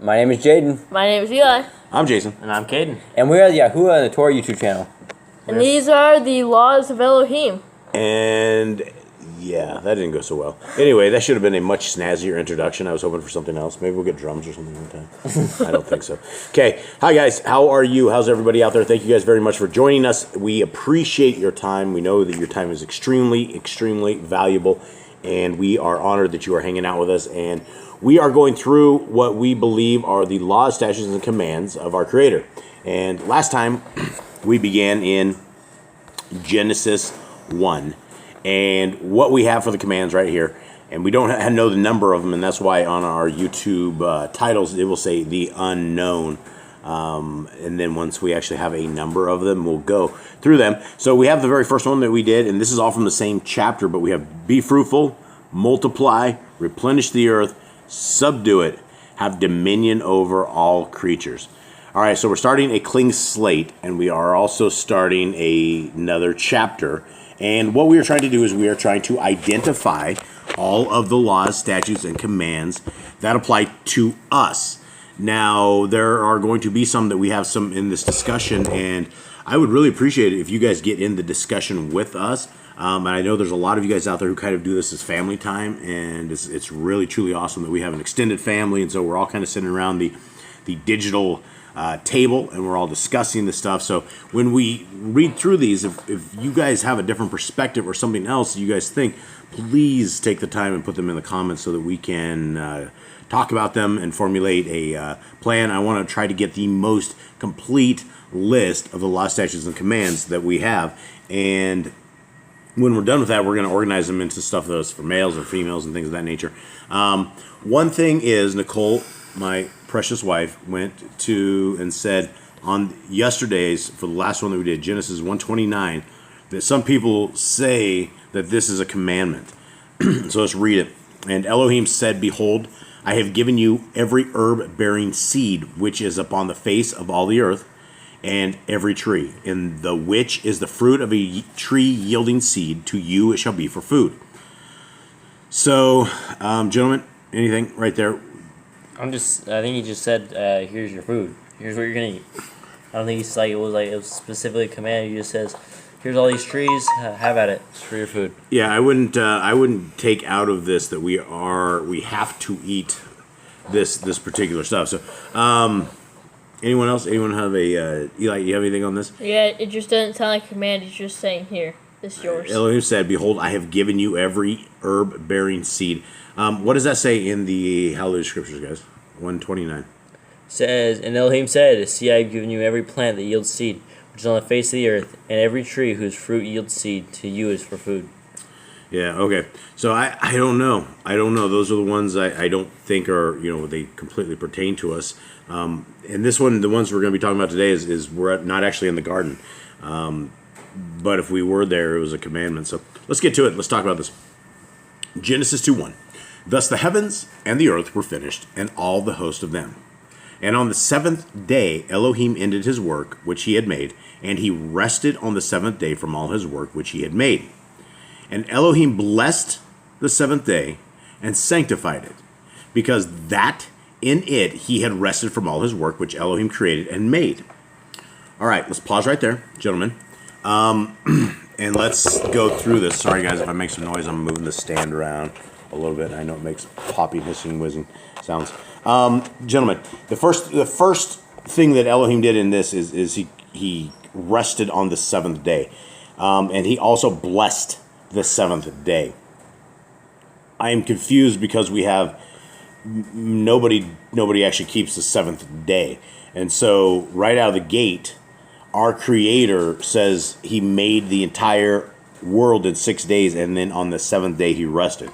My name is Jaden. My name is Eli. I'm Jason. And I'm Caden. And we are the YHWH and the Torah YouTube channel. And these are the laws of Elohim. And yeah, that didn't go so well. Anyway, that should have been a much snazzier introduction. I was hoping for something else. Maybe we'll get drums or something like that. I don't think so. Okay. Hi, guys. How are you? How's everybody out there? Thank you guys very much for joining us. We appreciate your time. We know that your time is extremely, extremely valuable. And we are honored that you are hanging out with us. And we are going through what we believe are the laws, statutes, and commands of our Creator. And last time, we began in Genesis 1. And what we have for the commands right here, and we don't know the number of them, and that's why on our YouTube titles it will say the unknown. And then once we actually have a number of them, we'll go through them. So we have the very first one that we did, and this is all from the same chapter, but we have be fruitful, multiply, replenish the earth, subdue it, have dominion over all creatures. All right, so we're starting a clean slate, and we are also starting another chapter. And what we are trying to do is we are trying to identify all of the laws, statutes, and commands that apply to us. Now, there are going to be some that we have some in this discussion, and I would really appreciate it if you guys get in the discussion with us. And I know there's a lot of you guys out there who kind of do this as family time, and it's really, truly awesome that we have an extended family, and so we're all kind of sitting around the digital table, and we're all discussing this stuff. So when we read through these, if you guys have a different perspective or something else you guys think, please take the time and put them in the comments so that we can talk about them and formulate a plan. I want to try to get the most complete list of the law, statutes, and commands that we have, and when we're done with that, we're going to organize them into stuff that's for males or females and things of that nature. One thing is, Nicole, my precious wife, went to and said on yesterday's, for the last one that we did, Genesis 1:29, that some people say that this is a commandment. So let's read it. And Elohim said, Behold, I have given you every herb-bearing seed which is upon the face of all the earth, and every tree, in the which is the fruit of a tree yielding seed, to you it shall be for food. So, gentlemen, anything right there? I think he just said, here's your food. Here's what you're going to eat. I don't think he's like, it was specifically a command. He just says, here's all these trees, have at it. It's for your food. Yeah, I wouldn't take out of this that we have to eat this particular stuff. So, anyone else? Anyone have a, Eli, you have anything on this? Yeah, it just doesn't sound like a command. It's just saying, here, this is yours. Elohim said, Behold, I have given you every herb-bearing seed. What does that say in the Hallelujah Scriptures, guys? 1:29. Says, and Elohim said, See, I have given you every plant that yields seed, which is on the face of the earth, and every tree whose fruit yields seed, to you is for food. Yeah, okay. So I don't know. I don't know. Those are the ones I don't think are, they completely pertain to us. And this one, the ones we're going to be talking about today is we're not actually in the garden. But if we were there, it was a commandment. So let's get to it. Let's talk about this. Genesis 2:1. Thus the heavens and the earth were finished, and all the host of them. And on the seventh day Elohim ended his work which he had made, and he rested on the seventh day from all his work which he had made. And Elohim blessed the seventh day and sanctified it, because that in it he had rested from all his work which Elohim created and made. All right, let's pause right there, gentlemen. And let's go through this. Sorry, guys, if I make some noise. I'm moving the stand around a little bit. I know it makes popping, hissing, whizzing sounds. Gentlemen, the first thing that Elohim did in this is he rested on the seventh day. And he also blessed the seventh day. I am confused because we have nobody actually keeps the seventh day. And so right out of the gate, our Creator says he made the entire world in 6 days, and then on the seventh day he rested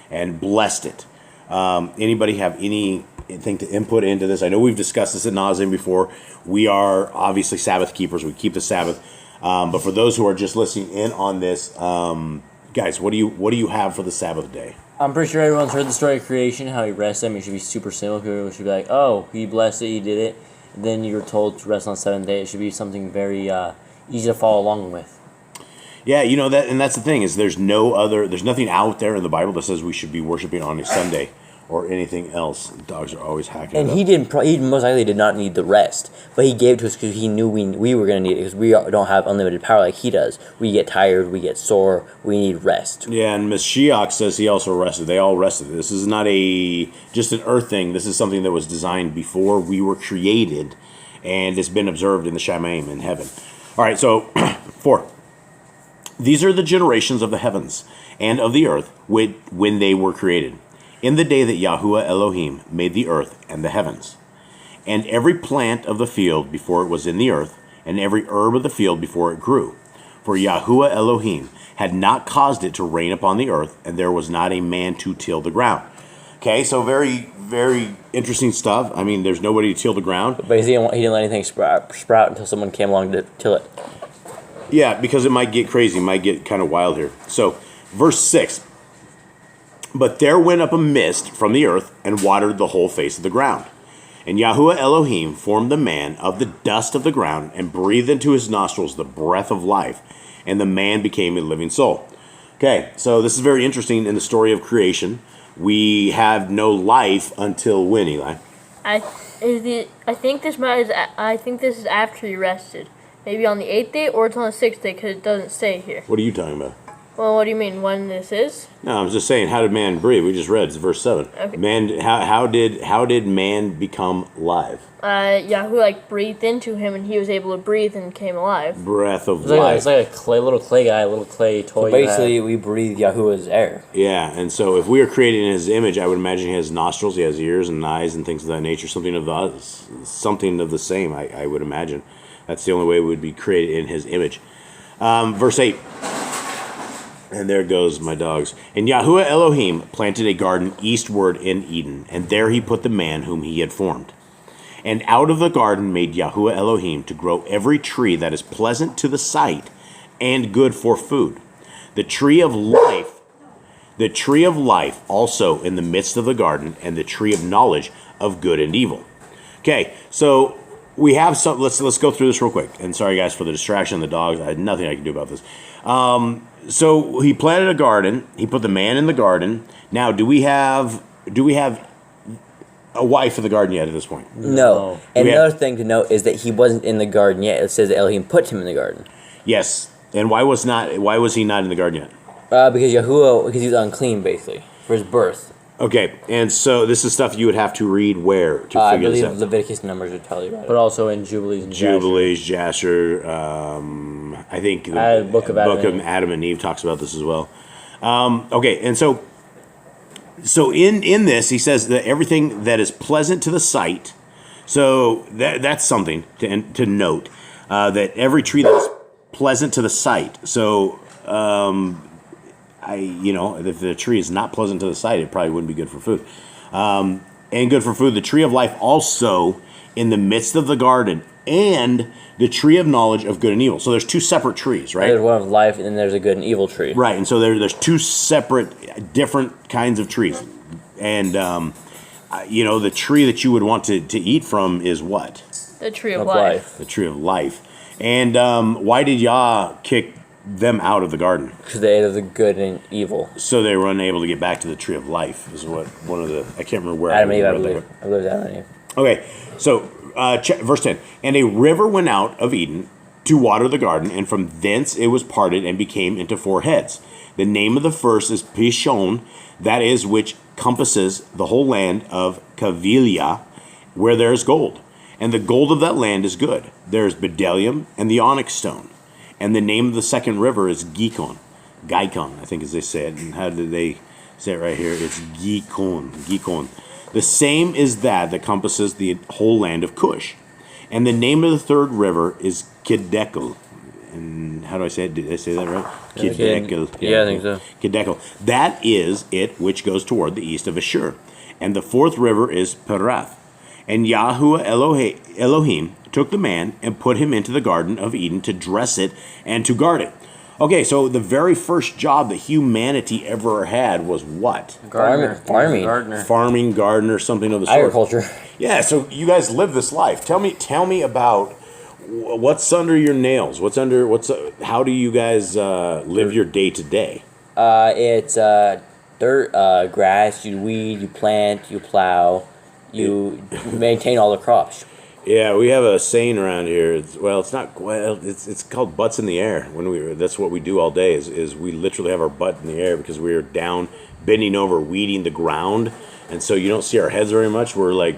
and blessed it. Anybody have anything to input into this? I know we've discussed this ad nauseum before. We are obviously Sabbath keepers. We keep the Sabbath. But for those who are just listening in on this, guys, what do you have for the Sabbath day? I'm pretty sure everyone's heard the story of creation, how he rested. I mean, it should be super simple. People should be like, oh, he blessed it, he did it. And then you're told to rest on the seventh day. It should be something very easy to follow along with. Yeah, that's the thing is there's nothing out there in the Bible that says we should be worshiping on a Sunday or anything else. Dogs are always hacking And it up. he didn't. He most likely did not need the rest, but he gave it to us because he knew we were going to need it because we don't have unlimited power like he does. We get tired, we get sore, we need rest. Yeah, and Mashiach says he also rested. They all rested. This is not just an earth thing. This is something that was designed before we were created, and it's been observed in the Shamaim in heaven. All right, so 4. These are the generations of the heavens and of the earth when they were created, in the day that Yahuwah Elohim made the earth and the heavens, and every plant of the field before it was in the earth, and every herb of the field before it grew. For Yahuwah Elohim had not caused it to rain upon the earth, and there was not a man to till the ground. Okay, so very, very interesting stuff. I mean, there's nobody to till the ground. But he didn't let anything sprout until someone came along to till it. Yeah, because it might get crazy, it might get kind of wild here. So, verse 6. But there went up a mist from the earth and watered the whole face of the ground. And Yahuwah Elohim formed the man of the dust of the ground and breathed into his nostrils the breath of life, and the man became a living soul. Okay, so this is very interesting in the story of creation. We have no life until when, Eli? I think this is after he rested. Maybe on the 8th day or it's on the 6th day because it doesn't say here. What are you talking about? Well, what do you mean when this is? No, I'm just saying, how did man breathe? We just read, it's verse 7. Okay. Man, how did man become live? Yahoo breathed into him and he was able to breathe and came alive. Breath of It's life. like a little clay guy, a little clay toy. So basically, we breathe Yahuwah's air. Yeah, and so if we are created in his image, I would imagine he has nostrils, he has ears and eyes and things of that nature, something of the same, I would imagine. That's the only way we would be created in his image. Verse 8. And there goes my dogs. And Yahuwah Elohim planted a garden eastward in Eden, and there he put the man whom he had formed. And out of the garden made Yahuwah Elohim to grow every tree that is pleasant to the sight and good for food. The tree of life also in the midst of the garden, and the tree of knowledge of good and evil. Okay, so we have some. Let's go through this real quick. And sorry guys for the distraction of the dogs. I had nothing I can do about this. So he planted a garden. He put the man in the garden. Now, do we have a wife in the garden yet at this point? No. And another thing to note is that he wasn't in the garden yet. It says that Elohim put him in the garden. Yes. And why was he not in the garden yet? Because he was unclean basically for his birth. Okay, and so this is stuff you would have to read where to I figure this believe out. Leviticus numbers would tell you about it. But also in Jubilees and Jasher. I think the Book of Adam and Eve talks about this as well. Okay, and so in this he says that everything that is pleasant to the sight. So that's something to note, that every tree that is pleasant to the sight. So if the tree is not pleasant to the sight, it probably wouldn't be good for food. And good for food, the tree of life also in the midst of the garden, and the tree of knowledge of good and evil. So there's two separate trees, right? There's one of life, and then there's a good and evil tree. Right, and so there's two separate, different kinds of trees. And, the tree that you would want to eat from is what? The tree of life. The tree of life. And why did Yah kick them out of the garden? Because they ate of the good and evil. So they were unable to get back to the tree of life, is what one of the, I can't remember where Adam and Eve, read I believe. that. I believe Adam and Eve. Okay, so verse 10. And a river went out of Eden to water the garden, and from thence it was parted and became into 4 heads. The name of the first is Pishon, that is, which compasses the whole land of Cavilia, where there is gold. And the gold of that land is good. There is bdellium and the onyx stone. And the name of the second river is Gikon, I think as they say it. And how did they say it right here? It's Gikon. The same is that compasses the whole land of Cush. And the name of the third river is Kedekel. And how do I say it? Did I say that right? Kedekel. Yeah, I think so. Kedekel. That is it which goes toward the east of Ashur. And the fourth river is Perath. And Yahuwah Elohim took the man and put him into the Garden of Eden to dress it and to guard it. Okay, so the very first job that humanity ever had was what? Farming, gardener, something of the sort. Agriculture. Yeah, so you guys live this life. Tell me about what's under your nails. How do you guys live your day to day? It's dirt, grass, you weed, you plant, you plow, you maintain all the crops. Yeah, we have a saying around here. It's called butts in the air. That's what we do all day. Is we literally have our butt in the air because we are down, bending over, weeding the ground, and so you don't see our heads very much. We're like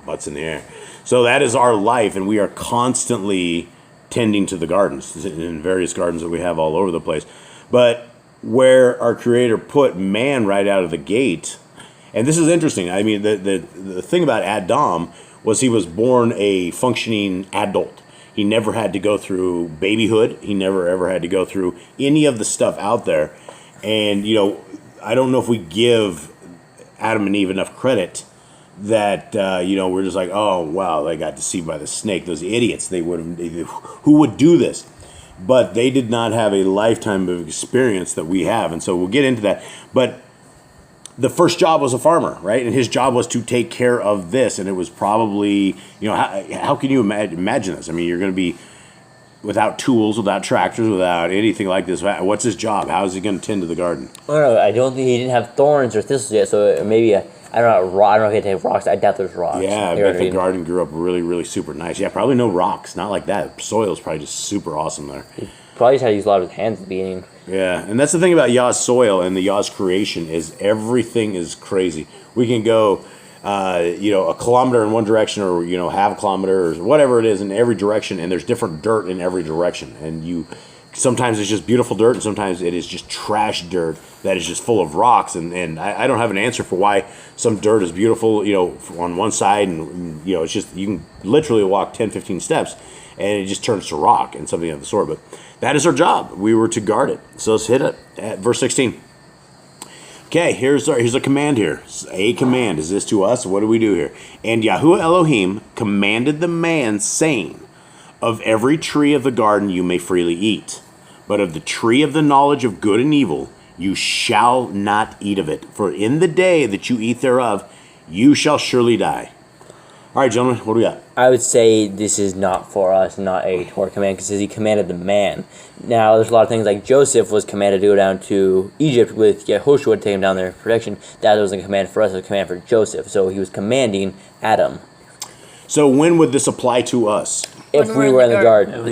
butts in the air. So that is our life, and we are constantly tending to the gardens in various gardens that we have all over the place. But where our Creator put man right out of the gate, and this is interesting. I mean, the thing about Adam was he was born a functioning adult. He never had to go through babyhood. He never ever had to go through any of the stuff out there. And, I don't know if we give Adam and Eve enough credit that, we're just like, oh, wow, they got deceived by the snake. Those idiots, who would do this? But they did not have a lifetime of experience that we have. And so we'll get into that. But the first job was a farmer, right? And his job was to take care of this. And it was probably, how can you imagine this? I mean, you're going to be without tools, without tractors, without anything like this. What's his job? How is he going to tend to the garden? I don't think he didn't have thorns or thistles yet. So maybe, I don't know if he had rocks. I doubt there's rocks. Yeah, I bet the garden grew up really, really super nice. Yeah, probably no rocks. Not like that. Soil is probably just super awesome there. He probably just had to use a lot of his hands at the beginning. Yeah, and that's the thing about Yah's soil and the Yah's creation is everything is crazy. We can go, a kilometer in one direction, or half a kilometer, or whatever it is, in every direction, and there's different dirt in every direction. And sometimes it's just beautiful dirt, and sometimes it is just trash dirt that is just full of rocks. And I don't have an answer for why some dirt is beautiful, on one side, and it's just you can literally walk 10, 15 steps, and it just turns to rock and something of the sort. But that is our job. We were to guard it. So let's hit it at verse 16. Okay, here's a command here. A command. Is this to us? What do we do here? And Yahuwah Elohim commanded the man, saying, of every tree of the garden you may freely eat, but of the tree of the knowledge of good and evil you shall not eat of it. For in the day that you eat thereof, you shall surely die. All right, gentlemen, what do we got? I would say this is not for us, not a Torah command, because he commanded the man. Now, there's a lot of things like Joseph was commanded to go down to Egypt with YHWH to take him down there for protection. That wasn't a command for us, it was a command for Joseph. So he was commanding Adam. So when would this apply to us? If we were in the garden.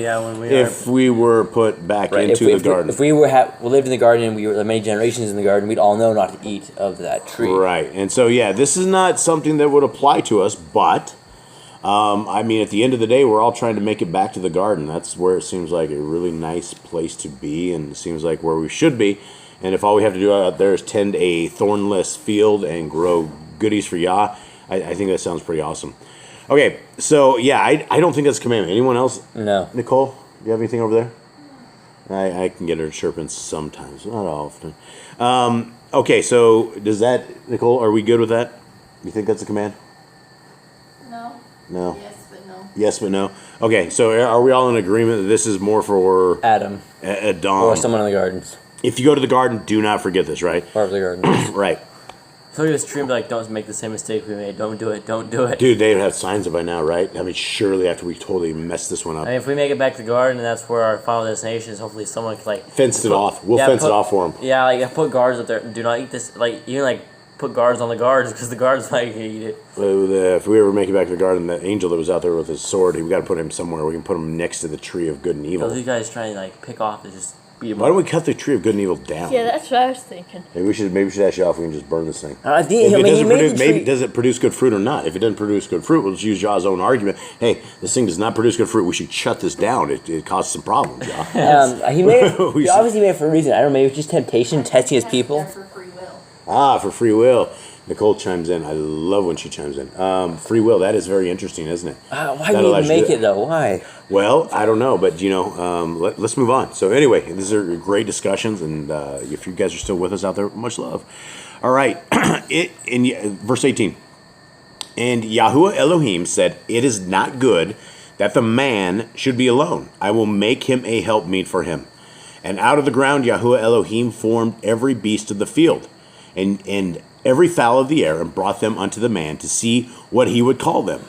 If we were put back into the garden. If we lived in the garden and we were many generations in the garden, we'd all know not to eat of that tree. Right. And so, this is not something that would apply to us, but, at the end of the day, we're all trying to make it back to the garden. That's where it seems like a really nice place to be, and it seems like where we should be. And if all we have to do out there is tend a thornless field and grow goodies for Yah, I think that sounds pretty awesome. Okay, so I don't think that's a commandment. Anyone else? No. Nicole, do you have anything over there? I can get her chirping sometimes, not often. Okay, so does that, Nicole, are we good with that? You think that's a command? No. Yes, but no. Yes, but no. Okay, so are we all in agreement that this is more for Adam. Or someone in the gardens. If you go to the garden, do not forget this, right? Part of the garden. Right. So we just dream like, don't make the same mistake we made. Don't do it. Don't do it. Dude, they would have signs by now, right? I mean, surely after we totally messed this one up. If we make it back to the garden, and that's where our final destination is, hopefully someone can fenced it off. We'll fence it off for them. Yeah, put guards up there. Do not eat this. Put guards on the guards because the guards might eat it. If we ever make it back to the garden, that angel that was out there with his sword, we got to put him somewhere. We can put him next to the tree of good and evil. These guys trying to pick off and just beat him. Why don't we cut the tree of good and evil down? Yeah, that's what I was thinking. Maybe we should ask Yah if we can just burn this thing. I think Does it produce good fruit or not? If it doesn't produce good fruit, we'll just use Yah's own argument. Hey, this thing does not produce good fruit. We should shut this down. It causes some problems, Yah. He obviously made it for a reason. I don't know, maybe it's just temptation, testing his people. For free will. For free will. Nicole chimes in. I love when she chimes in. Free will, that is very interesting, isn't it? Why do you make it, though? Why? Well, I don't know, but, let's move on. So anyway, these are great discussions, and if you guys are still with us out there, much love. All right, in verse 18. And Yahuwah Elohim said, it is not good that the man should be alone. I will make him a helpmeet for him. And out of the ground Yahuwah Elohim formed every beast of the field, and every fowl of the air, and brought them unto the man to see what he would call them.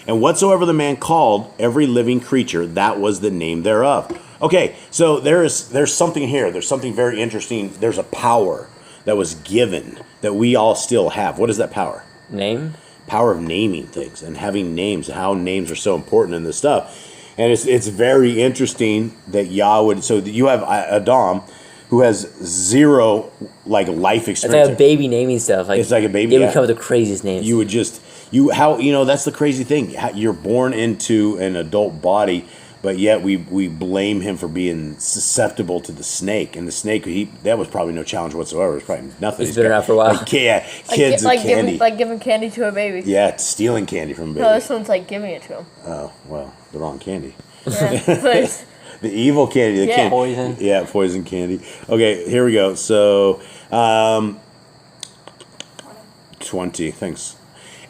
And whatsoever the man called every living creature, that was the name thereof. Okay, so there's something here. There's something very interesting. There's a power that was given that we all still have. What is that power? Name? Power of naming things and having names, how names are so important in this stuff. And it's very interesting that Yah would, so you have Adam, who has zero life It's experience. like a baby naming stuff. It's like a baby. They would Yeah. come up with the craziest names. You would just, that's the crazy thing. You're born into an adult body, but yet we blame him for being susceptible to the snake. And the snake, that was probably no challenge whatsoever. It was probably nothing. He's been around for a while. Yeah, kids and candy. Giving candy to a baby. Yeah, stealing candy from a baby. No, this one's like giving it to him. Oh, well, the wrong candy. Yeah, but The evil candy. The Yeah. candy. Poison. Yeah, poison candy. Okay, here we go. So, 20. Thanks.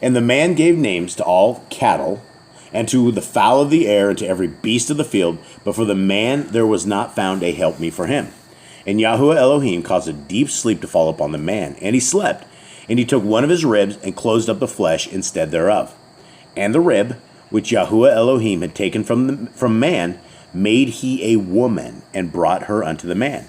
And the man gave names to all cattle, and to the fowl of the air, and to every beast of the field. But for the man there was not found a helpmeet for him. And Yahuwah Elohim caused a deep sleep to fall upon the man, and he slept. And he took one of his ribs, and closed up the flesh instead thereof. And the rib, which Yahuwah Elohim had taken from man, made he a woman, and brought her unto the man.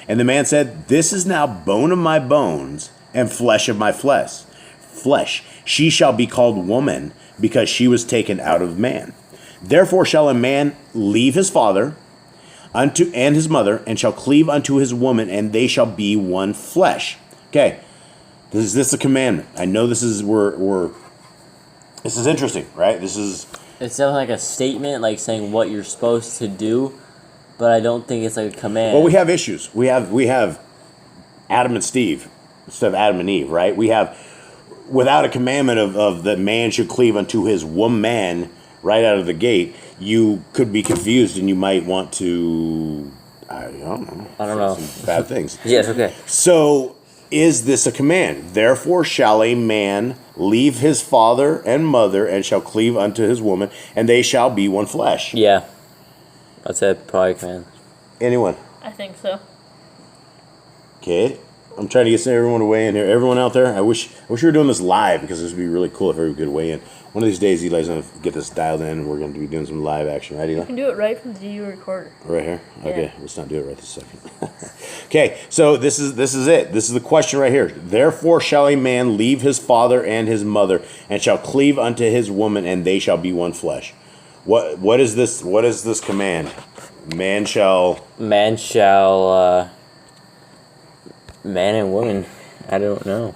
And the man said, This is now bone of my bones, and flesh of my flesh. She shall be called woman, because she was taken out of man. Therefore shall a man leave his father and his mother, and shall cleave unto his woman, and they shall be one flesh. Okay, is this a commandment? I know this is this is interesting, right? This is. It's definitely like a statement, like saying what you're supposed to do, but I don't think it's like a command. Well, we have issues. We have Adam and Steve instead of Adam and Eve, right? We have, without a commandment of that man should cleave unto his woman right out of the gate, you could be confused and you might want to, I don't know. Some bad things. Yes, okay. So, is this a command? Therefore shall a man leave his father and mother, and shall cleave unto his woman, and they shall be one flesh. Yeah. That's it, probably command. Anyone? I think so. Okay. I'm trying to get everyone to weigh in here. Everyone out there, I wish we were doing this live, because this would be really cool if everyone could weigh in. One of these days, Eli's going to get this dialed in, and we're going to be doing some live action. Right, Eli? You can do it right from the DU recorder. Right here? Yeah. Okay, let's not do it right this second. Okay, so this is it. This is the question right here. Therefore shall a man leave his father and his mother, and shall cleave unto his woman, and they shall be one flesh. What is this? What is this command? Man and woman. I don't know.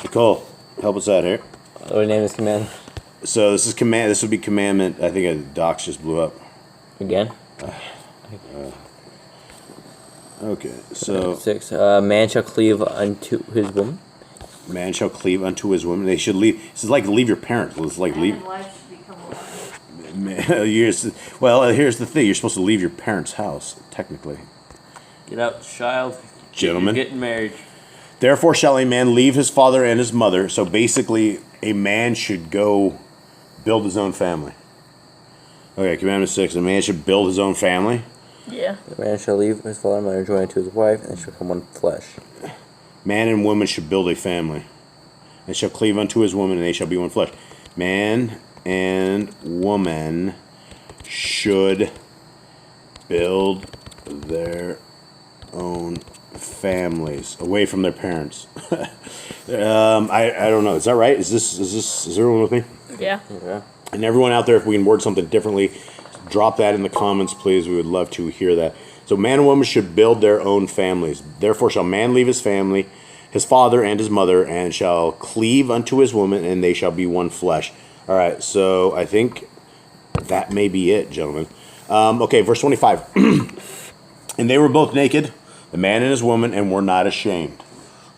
Nicole, help us out here. What name is command? So this is command. This would be commandment. I think a docs just blew up. Again? Okay, so 6. Man shall cleave unto his woman. man shall cleave unto his woman. They should leave. This is like leave your parents. It's like leave. Well, here's the thing. You're supposed to leave your parents' house, technically. Get out, child. Gentlemen. You're getting married. Therefore shall a man leave his father and his mother. So basically, a man should go build his own family. Okay, commandment 6. A man should build his own family. Yeah. The man shall leave his father and mother, join to his wife, and they shall become one flesh. Man and woman should build a family. And shall cleave unto his woman, and they shall be one flesh. Man and woman should build their own families away from their parents. I don't know. Is that right? Is everyone with me? Yeah. Yeah. And everyone out there, if we can word something differently, drop that in the comments, please. We would love to hear that. So man and woman should build their own families. Therefore shall man leave his family, his father and his mother, and shall cleave unto his woman, and they shall be one flesh. All right, so I think that may be it, gentlemen. Okay, verse 25. And they were both naked, the man and his woman, and were not ashamed.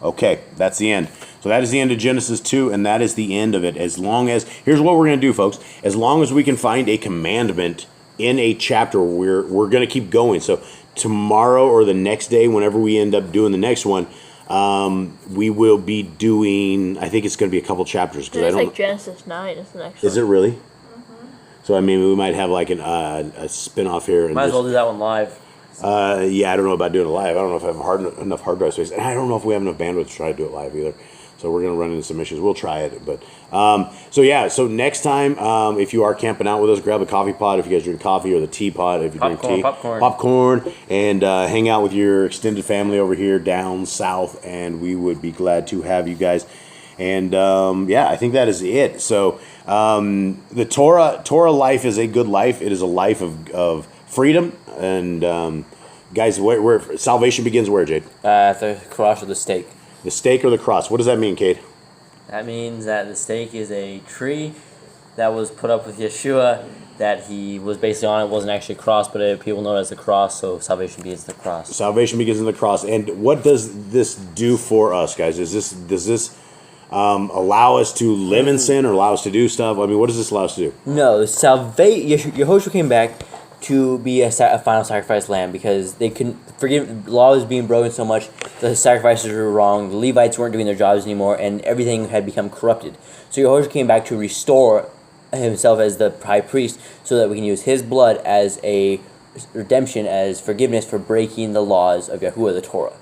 Okay, that's the end. So that is the end of Genesis 2, and that is the end of it. As long as, here's what we're going to do, folks. As long as we can find a commandment in a chapter, we're going to keep going. So tomorrow or the next day, whenever we end up doing the next one, we will be doing, I think it's going to be a couple chapters. It's like Genesis 9 is the next one. Is it really? Mm-hmm. So, I mean, we might have like a spin-off here. And Might as well do that one live. Yeah, I don't know about doing it live. I don't know if I have enough hard drive space. And I don't know if we have enough bandwidth to try to do it live either. So we're going to run into some issues. We'll try it. But so next time, if you are camping out with us, grab a coffee pot if you guys drink coffee, or the teapot if you drink tea. Popcorn, and hang out with your extended family over here down south, and we would be glad to have you guys. And I think that is it. So the Torah life is a good life. It is a life of freedom. And guys, where salvation begins where, Jade? At the cross or the stake. The stake or the cross. What does that mean, Cade? That means that the stake is a tree that was put up with Yeshua, that he was basically on. It wasn't actually a cross, but people know it as a cross, so salvation begins in the cross. Salvation begins in the cross. And what does this do for us, guys? Does this allow us to live in sin, or allow us to do stuff? I mean, what does this allow us to do? No, Yehoshua came back to be a final sacrifice lamb, because they couldn't forgive. The law was being broken so much, the sacrifices were wrong, the Levites weren't doing their jobs anymore, and everything had become corrupted. So Yehoshua came back to restore himself as the high priest, so that we can use his blood as a redemption, as forgiveness for breaking the laws of Yahuwah, the Torah.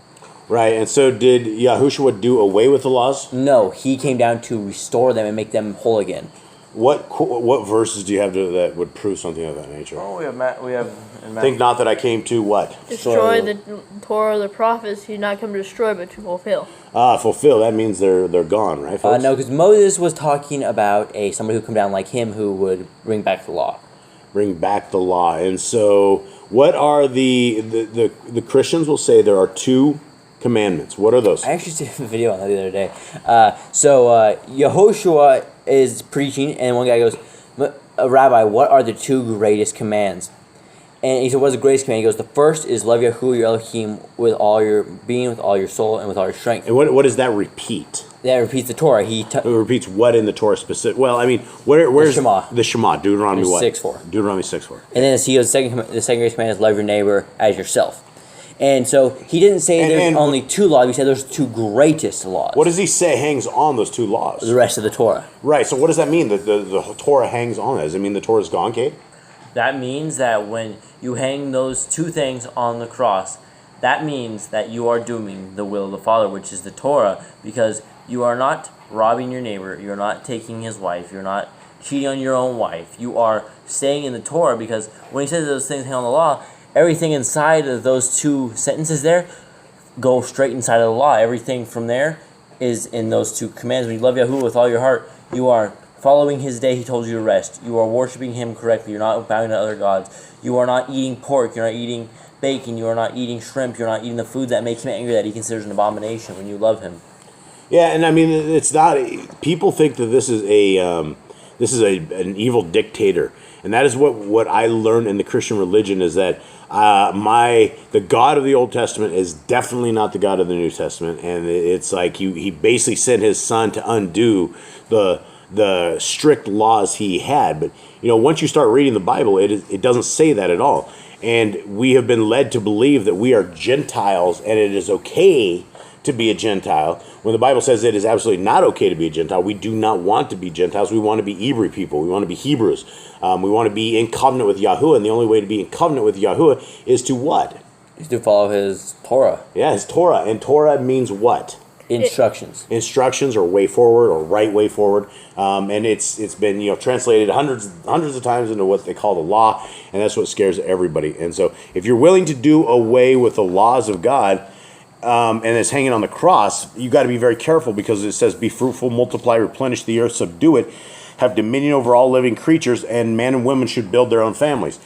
Right, and so did Yahushua do away with the laws? No, he came down to restore them and make them whole again. What verses do you have that would prove something of that nature? Oh, we have. Think not that I came to what? Destroy the Torah, the prophets. He did not come to destroy, but to fulfill. Fulfill. That means they're gone, right, folks? No, because Moses was talking about somebody who come down like him, who would bring back the law. Bring back the law. And so, what are the Christians will say there are two commandments. What are those? I actually did a video on that the other day. Yehoshua is preaching, and one guy goes, "Rabbi, what are the two greatest commands?" And he said, "What's the greatest command?" He goes, "The first is love Yahuwah your Elohim with all your being, with all your soul, and with all your strength." And what does that repeat? That repeats the Torah. It repeats what in the Torah specific? Well, I mean, where's the Shema? Deuteronomy what? 6:4. Deuteronomy 6:4. And then he goes, the second greatest command is love your neighbor as yourself. And so he didn't say there's only two laws. He said there's two greatest laws. What does he say hangs on those two laws? The rest of the Torah. Right. So what does that mean? The Torah hangs on that? Does it mean the Torah's gone, Kate? That means that when you hang those two things on the cross, that means that you are doing the will of the Father, which is the Torah, because you are not robbing your neighbor, you're not taking his wife, you're not cheating on your own wife. You are staying in the Torah, because when he says those things hang on the law, everything inside of those two sentences there go straight inside of the law. Everything from there is in those two commands. When you love Yahuwah with all your heart, you are following his day he told you to rest. You are worshiping him correctly. You're not bowing to other gods. You are not eating pork. You're not eating bacon. You are not eating shrimp. You're not eating the food that makes him angry, that he considers an abomination when you love him. Yeah, and I mean, it's not. People think that this is an evil dictator, and that is what I learned in the Christian religion, is that the God of the Old Testament is definitely not the God of the New Testament, and it's like he basically sent his son to undo the strict laws he had. But once you start reading the Bible, it doesn't say that at all, and we have been led to believe that we are Gentiles, and it is okay to be a Gentile, when the Bible says it is absolutely not okay to be a Gentile. We do not want to be Gentiles. We want to be Hebrew people. We want to be Hebrews. We want to be in covenant with Yahuwah, and the only way to be in covenant with Yahuwah is to what? Is to follow his Torah. Yeah, his Torah. And Torah means what? Instructions. Instructions, or way forward, or right way forward. And it's been translated hundreds of times into what they call the law, and that's what scares everybody. And so if you're willing to do away with the laws of God, and it's hanging on the cross, you got to be very careful, because it says, "Be fruitful, multiply, replenish the earth, subdue it, have dominion over all living creatures, and man and woman should build their own families."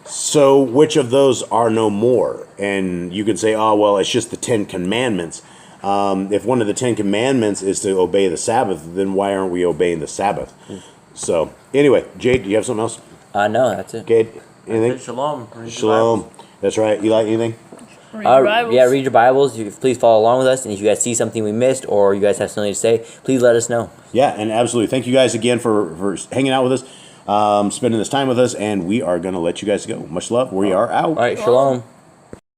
So which of those are no more? And you could say, "Oh, well, it's just the 10 Commandments." If one of the 10 Commandments is to obey the Sabbath, then why aren't we obeying the Sabbath? So anyway, Jade, do you have something else? No, that's it. Jade, anything? Shalom. Shalom. That's right. Eli, anything? Read your Bibles. Yeah, read your Bibles. Please follow along with us. And if you guys see something we missed, or you guys have something to say, please let us know. Yeah, and absolutely. Thank you guys again for hanging out with us, spending this time with us, and we are going to let you guys go. Much love. We are out. All right, shalom.